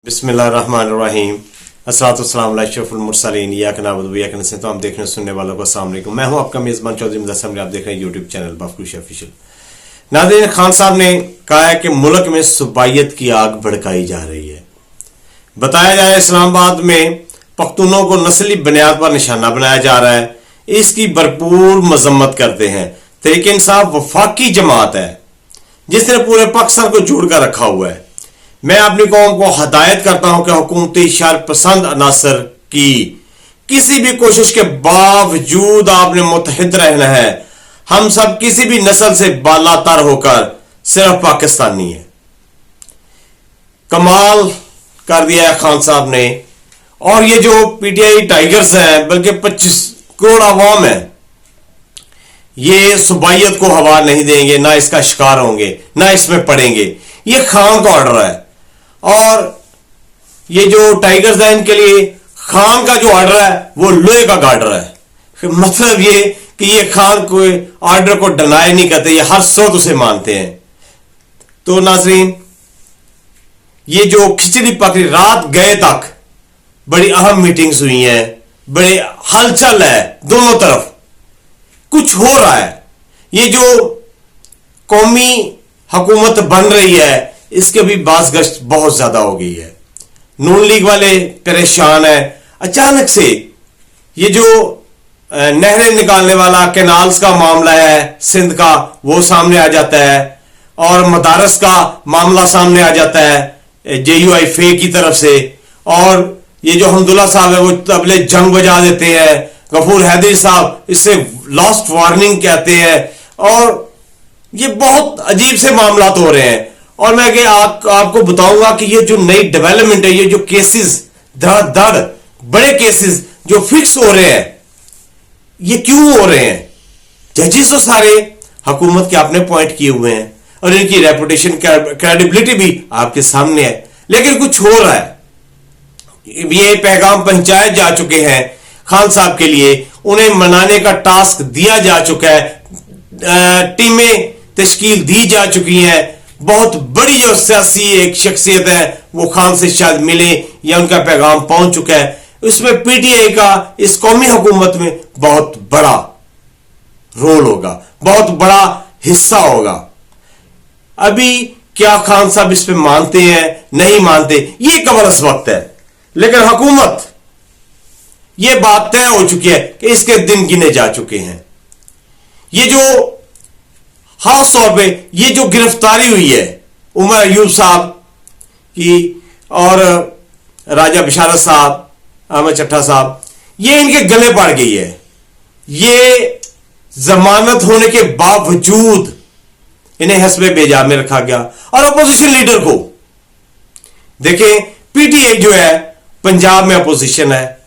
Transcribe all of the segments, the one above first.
बिस्मिल्लाहिर्रहमानिर्रहीम अस्सलातुवस्सलामु अला अशरफुल मुरसलीन इय्याका नअबुदु व इय्याका नस्तईन। तो हम देखने सुनने वालों को अस्सलाम वालेकुम। मैं हूं आपका मेज़बान चौधरी मुदस्सिर। आप देख रहे हैं यूट्यूब चैनल बफरूश ऑफिशियल। नाज़रीन, खान साहब ने कहा है कि मुल्क में सुबाइयत की आग भड़काई जा रही है। बताया जा रहा है इस्लामाबाद में पख्तूनों को नस्ली बुनियाद पर निशाना बनाया जा रहा है। इसकी भरपूर मजम्मत करते हैं। तहरीक इंसाफ वफाकी जमात है जिसने पूरे पाकिस्तान को जोड़ कर रखा हुआ है। मैं अपनी कौम को हदायत करता हूं कि हुकूमती शर पसंद अनासर की किसी भी कोशिश के बावजूद आपने मुतहद रहना है। हम सब किसी भी नस्ल से बालातर होकर सिर्फ पाकिस्तानी है। कमाल कर दिया है खान साहब ने। और ये जो पीटीआई टाइगर्स हैं, बल्कि 25 करोड़ अवाम है, ये सुबाइयत को हवा नहीं देंगे, ना इसका शिकार होंगे, ना इसमें पड़ेंगे। ये खान का ऑर्डर है। और ये जो टाइगर्स हैं, इनके लिए खान का जो ऑर्डर है वो लोहे का गार्डर है। मतलब ये कि ये खान को ऑर्डर को डिनाई नहीं करते, ये हर सोच उसे मानते हैं। तो नाजरीन, ये जो खिचड़ी पकड़ी रात गए तक बड़ी अहम मीटिंग्स हुई हैं, बड़े हलचल है, दोनों तरफ कुछ हो रहा है। ये जो कौमी हुकूमत बन रही है, इसके भी बास गश्त बहुत ज्यादा हो गई है। नून लीग वाले परेशान है। अचानक से ये जो नहरें निकालने वाला कैनाल्स का मामला है सिंध का, वो सामने आ जाता है। और मदारस का मामला सामने आ जाता है JUI फे की तरफ से। और ये जो हमदुल्ला साहब है वो तबले जंग बजा देते हैं। गफूर हैदरी साहब इससे लास्ट वार्निंग कहते हैं। और ये बहुत अजीब से मामला हो रहे हैं। और मैं आपको बताऊंगा कि ये जो नई डेवलपमेंट है, ये जो केसेस धड़ बड़े केसेस जो फिक्स हो रहे हैं, ये क्यों हो रहे हैं? जजेस तो सारे हुकूमत के अपने पॉइंट किए हुए हैं और इनकी रेपुटेशन क्रेडिबिलिटी भी आपके सामने है। लेकिन कुछ हो रहा है। ये पैगाम पहुंचाए जा चुके हैं खान साहब के लिए, उन्हें मनाने का टास्क दिया जा चुका है, टीमें तश्कील दी जा चुकी हैं। बहुत बड़ी जो सियासी एक शख्सियत है वो खान से शायद मिले या उनका पैगाम पहुंच चुका है। उसमें पीटीआई का इस कौमी हुकूमत में बहुत बड़ा रोल होगा, बहुत बड़ा हिस्सा होगा। अभी क्या खान साहब इस पे मानते हैं नहीं मानते, ये कबरस वक्त है। लेकिन हुकूमत, ये बात तय हो चुकी है कि इसके दिन गिने जा चुके हैं। ये जो खास तौर पे ये जो गिरफ्तारी हुई है उमर अयूब साहब की और राजा बिशारत साहब, अहमद चट्टा साहब, ये इनके गले पड़ गई है। ये जमानत होने के बावजूद इन्हें हस्बे बेजा में रखा गया। और अपोजिशन लीडर को देखें, पीटीआई जो है पंजाब में अपोजिशन है,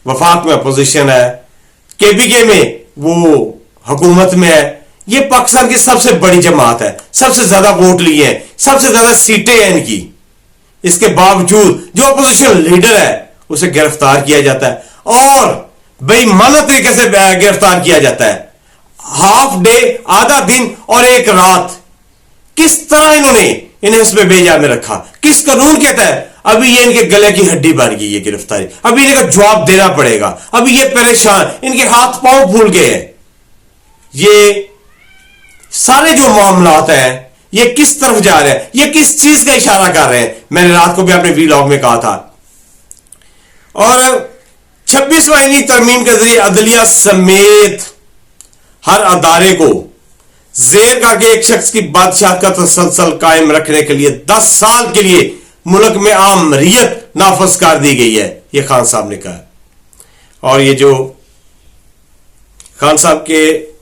वफाक में अपोजिशन है, केपीके में वो हुकूमत में है। ये पाकिस्तान की सबसे बड़ी जमात है, सबसे ज्यादा वोट लिए हैं, सबसे ज्यादा सीटें हैं इनकी। इसके बावजूद जो अपोजिशन लीडर है उसे गिरफ्तार किया जाता है और बेईमाना तरीके से गिरफ्तार किया जाता है। हाफ डे, आधा दिन और एक रात, किस तरह इन्होंने इन्हें इसमें बेजा में रखा, किस कानून के तहत? अभी ये इनके गले की हड्डी बन गई है गिरफ्तारी। अभी इनका जवाब देना पड़ेगा। अभी ये परेशान, इनके हाथ पांव फूल गए हैं। ये सारे जो मामलात हैं ये किस तरफ जा रहे हैं, ये किस चीज का इशारा कर रहे हैं? मैंने रात को भी अपने वीलॉग में कहा था। और 26वां आईनी तरमीम के जरिए अदलिया समेत हर अदारे को जेर करके एक शख्स की बादशाह का तसलसल कायम रखने के लिए 10 साल के लिए मुल्क में आमरीत नाफज कर दी गई है, ये खान साहब ने कहा। और ये जो खान साहब के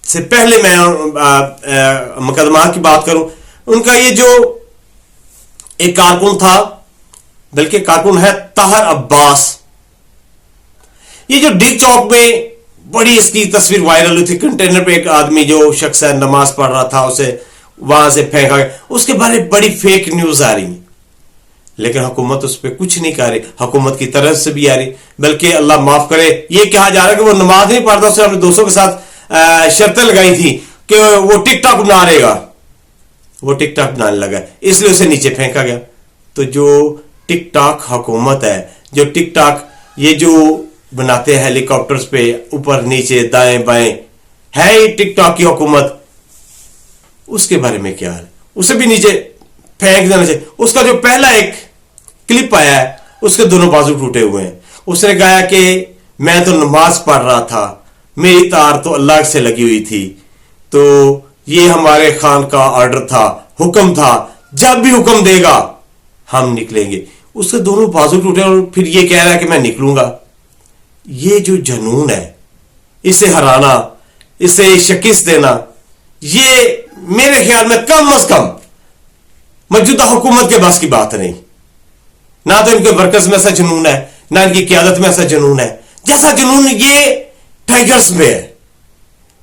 से पहले मैं मुकदमा की बात करूं, उनका ये जो एक कारकुन था, बल्कि कारकुन है ताहर अब्बास, ये जो डी चौक में बड़ी इसकी तस्वीर वायरल हुई थी। कंटेनर पे एक आदमी जो शख्स है नमाज पढ़ रहा था, उसे वहां से फेंका गया। उसके बारे में बड़ी फेक न्यूज आ रही, लेकिन हुकूमत उस पर कुछ नहीं कर रही। हुकूमत की तरफ से भी आ रही, बल्कि अल्लाह माफ करे ये कहा जा रहा है कि वो नमाज नहीं पढ़ता, उसने अपने दोस्तों के साथ शर्तें लगाई थी कि वो टिकटॉक बना रहेगा, वो टिकटॉक बनाने लगा, इसलिए उसे नीचे फेंका गया। तो जो टिक टाक हुकूमत है, जो टिक टाक ये जो बनाते हैं हेलीकॉप्टर्स पे ऊपर नीचे दाएं बाएं, है ही टिक टाक की हुकूमत, उसके बारे में क्या है? उसे भी नीचे फेंक देना चाहिए। उसका जो पहला एक क्लिप आया है उसके दोनों बाजू टूटे हुए हैं। उसने कहा कि मैं तो नमाज पढ़ रहा था, मेरी तार तो अल्लाह से लगी हुई थी, तो ये हमारे खान का ऑर्डर था, हुक्म था, जब भी हुक्म देगा हम निकलेंगे। उसके दोनों बाजू टूटे और फिर ये कह रहा है कि मैं निकलूंगा। ये जो जुनून है, इसे हराना, इसे शिकस्त देना, ये मेरे ख्याल में कम अज कम मौजूदा हुकूमत के बस की बात नहीं। ना तो इनके वर्कर्स में ऐसा जुनून है, ना इनकी क्यादत में ऐसा जुनून है जैसा जुनून ये टाइगर्स में है।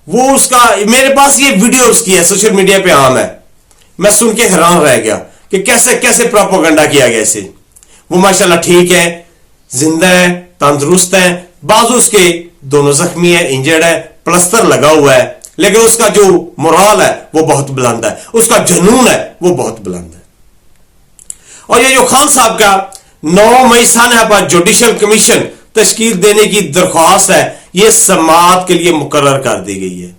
वो उसका मेरे पास ये वीडियो उसकी है, सोशल मीडिया पे आम है। मैं सुन के हैरान रह गया कि कैसे कैसे प्रोपेगेंडा किया गया इसे। वो माशाल्लाह ठीक है, जिंदा है, तंदुरुस्त है, बाजू उसके दोनों जख्मी है, इंजर्ड है, प्लस्तर लगा हुआ है, लेकिन उसका जो मोराल है वो बहुत बुलंद है, उसका जुनून है वो बहुत बुलंद है। और ये जो खान साहब का 9 मई सानहा पर जुडिशल कमीशन तश्कील देने की दरख्वास्त है, ये समाअत के लिए मुकर्रर कर दी गई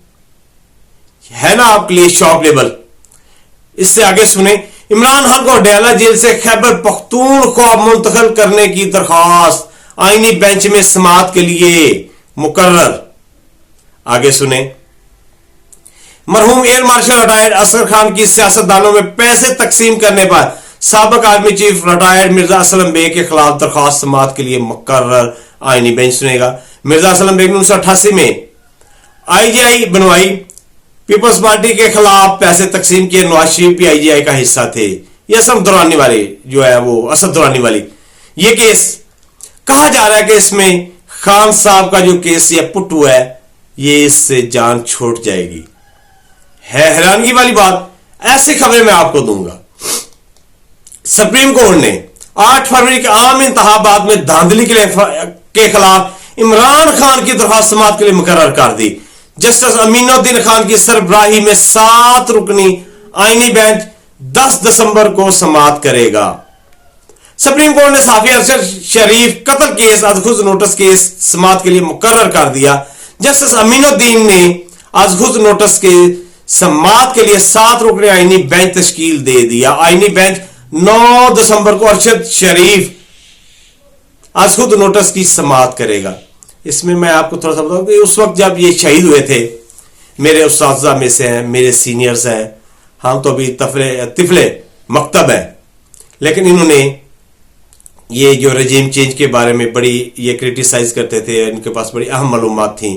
है ना आपके लिए शॉक लेवल। इससे आगे सुने, इमरान खान को अडयाला जेल से खैबर पख्तूनख्वा मुंतकिल करने की दरख्वास्त आईनी बेंच में समाअत के लिए मुकर्रर। आगे सुने, मरहूम air marshal retired Asghar Khan की सियासतदानों में पैसे तकसीम करने पर साबिक army chief retired Mirza Aslam Beg के खिलाफ दरख्वास्त समाअत के लिए मुकर्रर। आईनी बेंच सुनेगा। मिर्जा असलम बेग ने 1988 में आईजीआई बनवाई, पीपल्स पार्टी के खिलाफ पैसे तकसीम किए, नवाज शरीफ भी आईजीआई का हिस्सा थे। ये असद दुरानी वाली जो है वो असद दुरानी वाली ये केस कहा जा रहा है कि इसमें खान साहब का जो केस ये पुट्टू है ये इससे जान छोड़ जाएगी। है हैरानगी वाली बात, ऐसी खबरें मैं आपको दूंगा। सुप्रीम कोर्ट ने 8 फरवरी के आम इंतखाबात में धांधली के खिलाफ इमरान खान की दरख्वास्त समाअत के लिए मुकर्रर कर दी। जस्टिस अमीनुद्दीन खान की सरबराही में 7 रुकनी आईनी बेंच 10 दिसंबर को समाअत करेगा। सुप्रीम कोर्ट ने साफी अरशद शरीफ कत्ल केस अजखुज नोटिस केस समाअत के लिए मुकर्रर कर दिया। जस्टिस अमीनुद्दीन ने अजखुज नोटिस के समाअत के लिए 7 रुकनी आईनी बेंच तश्कील दे दिया। आईनी बेंच 9 दिसंबर को अरशद शरीफ अजखुद नोटिस की समाअत करेगा। इसमें मैं आपको थोड़ा सा बताऊं कि उस वक्त जब ये शहीद हुए थे, मेरे उस्ताज़ा में से हैं, मेरे सीनियर्स हैं, हम तो अभी तिफले मकतब हैं, लेकिन इन्होंने ये जो रजीम चेंज के बारे में बड़ी ये क्रिटिसाइज करते थे, इनके पास बड़ी अहम मालूमात थी।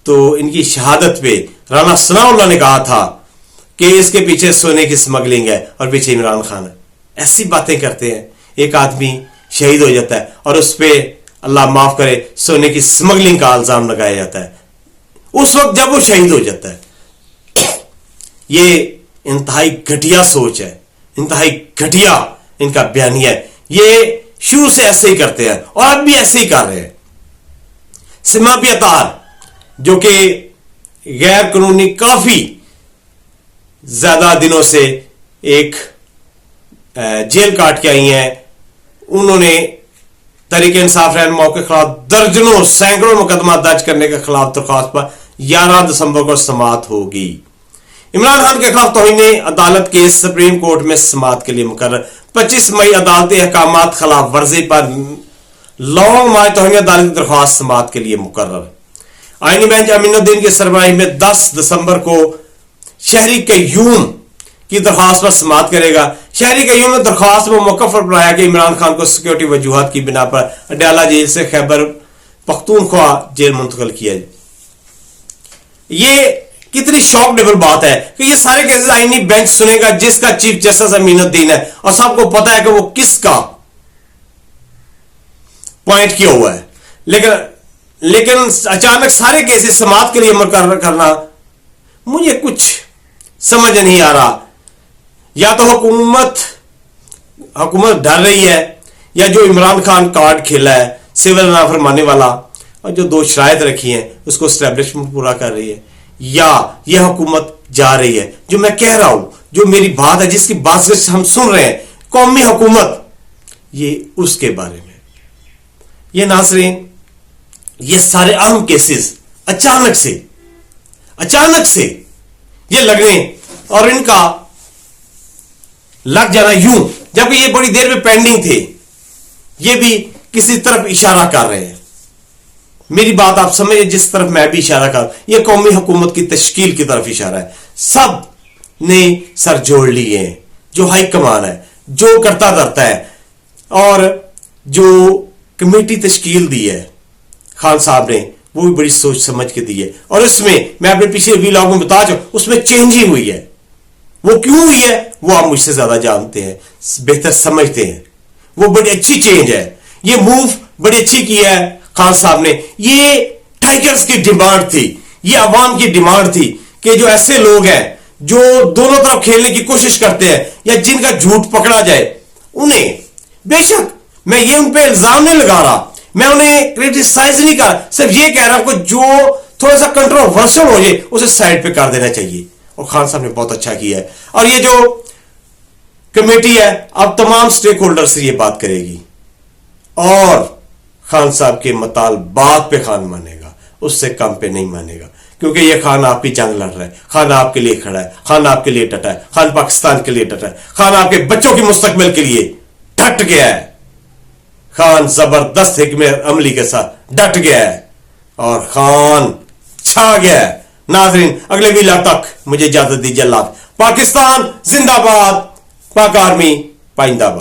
तो इनकी शहादत पे राना सनाउल्लाह ने कहा था कि इसके पीछे सोने की स्मगलिंग है और पीछे इमरान खान है। ऐसी बातें करते हैं। एक आदमी शहीद हो जाता है और उस पर अल्लाह माफ करे सोने की स्मगलिंग का इल्जाम लगाया जाता है उस वक्त जब वो शहीद हो जाता है। ये इंतहाई घटिया सोच है, इंतहाई घटिया इनका बयानिया है। ये शुरू से ऐसे ही करते हैं और अब भी ऐसे ही कर रहे हैं। सिमापी अतार जो कि गैर कानूनी काफी ज्यादा दिनों से एक जेल काट के आई हैं, उन्होंने तहरीक इंसाफ रहनुमाओं के खिलाफ दर्जनों सैकड़ों मुकदमा दर्ज करने के खिलाफ दरख्वास्त पर 11 दिसंबर को समाअत होगी। इमरान खान के खिलाफ तौहीन अदालत केस सुप्रीम कोर्ट में समाअत के लिए मुकर्रर। 25 मई अदालती अहकामात खिलाफ वर्जी पर लॉन्ग मार्च तौहीन अदालत की दरख्वास्त समाअत के लिए मुकर्रर। आईनी बेंच अमीनुद्दीन की सरबराही में 10 दिसंबर को शहरी कय्यूम की दरख्वास्त पर समाअत करेगा। शहरी कय्यूम में दरख्वास्त में मौक़िफ़ फरमाया कि इमरान खान को सिक्योरिटी वजूहात की बिना पर अडयाला जेल से खैबर पख्तूनख्वा जेल मुंतकिल किया जाए। ये कितनी शॉकडेबल बात है कि ये सारे केसेस आईनी बेंच सुनेगा जिसका चीफ जस्टिस अमीनुद्दीन है और सबको पता है कि वो किसका पॉइंट किया हुआ है। लेकिन अचानक सारे केसेस समाअत के लिए मुकर्रर करना मुझे कुछ समझ नहीं आ रहा। या तो हुकूमत डर रही है, या जो इमरान खान कार्ड खेला है सिविल नाफरमानी वाला और जो 2 शराइत रखी हैं उसको एस्टैब्लिशमेंट पूरा कर रही है, या यह हुकूमत जा रही है। जो मैं कह रहा हूं, जो मेरी बात है, जिसकी बात हम सुन रहे हैं, कौमी हुकूमत یہ اس کے بارے میں. یہ ناظرین، یہ سارے اہم کیسز اچانک سے یہ لگنے اور ان کا لگ جانا یوں، جبکہ یہ بڑی دیر میں پینڈنگ تھے. یہ بھی کسی طرف اشارہ کر رہے ہیں. میری بات آپ سمجھیں، جس طرف میں بھی اشارہ کر، یہ قومی حکومت کی تشکیل کی طرف اشارہ ہے. سب نے سر جوڑ لیے ہیں، جو ہائی کمان ہے، جو کرتا دھرتا ہے، اور جو کمیٹی تشکیل دی ہے خان صاحب نے، وہ بھی بڑی سوچ سمجھ کے دی ہے. اور اس میں میں اپنے پچھلے ویلاگ میں بتا چاہوں، اس میں چینج ہی ہوئی ہے. وہ کیوں ہوئی ہے وہ آپ مجھ سے زیادہ جانتے ہیں، بہتر سمجھتے ہیں. وہ بڑی اچھی چینج ہے. یہ موو بڑی اچھی کی ہے خان صاحب نے. یہ ٹائگرز کی ڈیمانڈ تھی، یہ عوام کی ڈیمانڈ تھی کہ جو ایسے لوگ ہیں جو دونوں طرف کھیلنے کی کوشش کرتے ہیں یا جن کا جھوٹ پکڑا جائے، انہیں بے شک میں یہ ان پہ الزام نہیں لگا رہا، میں انہیں کریٹیسائز نہیں کر رہا، صرف یہ کہہ رہا ہوں کہ جو تھوڑا سا کنٹروورشل ہو جائے اسے سائڈ پہ کر دینا چاہیے. اور خان صاحب نے بہت اچھا کیا ہے. اور یہ جو کمیٹی ہے اب تمام سٹیک ہولڈر سے یہ بات کرے گی، اور خان صاحب کے مطالبات پہ خان مانے گا، اس سے کم پہ نہیں مانے گا. کیونکہ یہ خان آپ کی جنگ لڑ رہا ہے، خان آپ کے لیے کھڑا ہے، خان آپ کے لیے ڈٹا ہے، خان پاکستان کے لیے ڈٹا ہے، خان آپ کے بچوں کے مستقبل کے لیے ڈٹ گیا ہے. خان زبردست حکمت عملی کے ساتھ ڈٹ گیا ہے، اور خان چھا گیا ہے. ناظرین، اگلے ویلا تک مجھے اجازت دیجیے. اللہ. پاکستان زندہ باد، پاک آرمی پائندہ باد.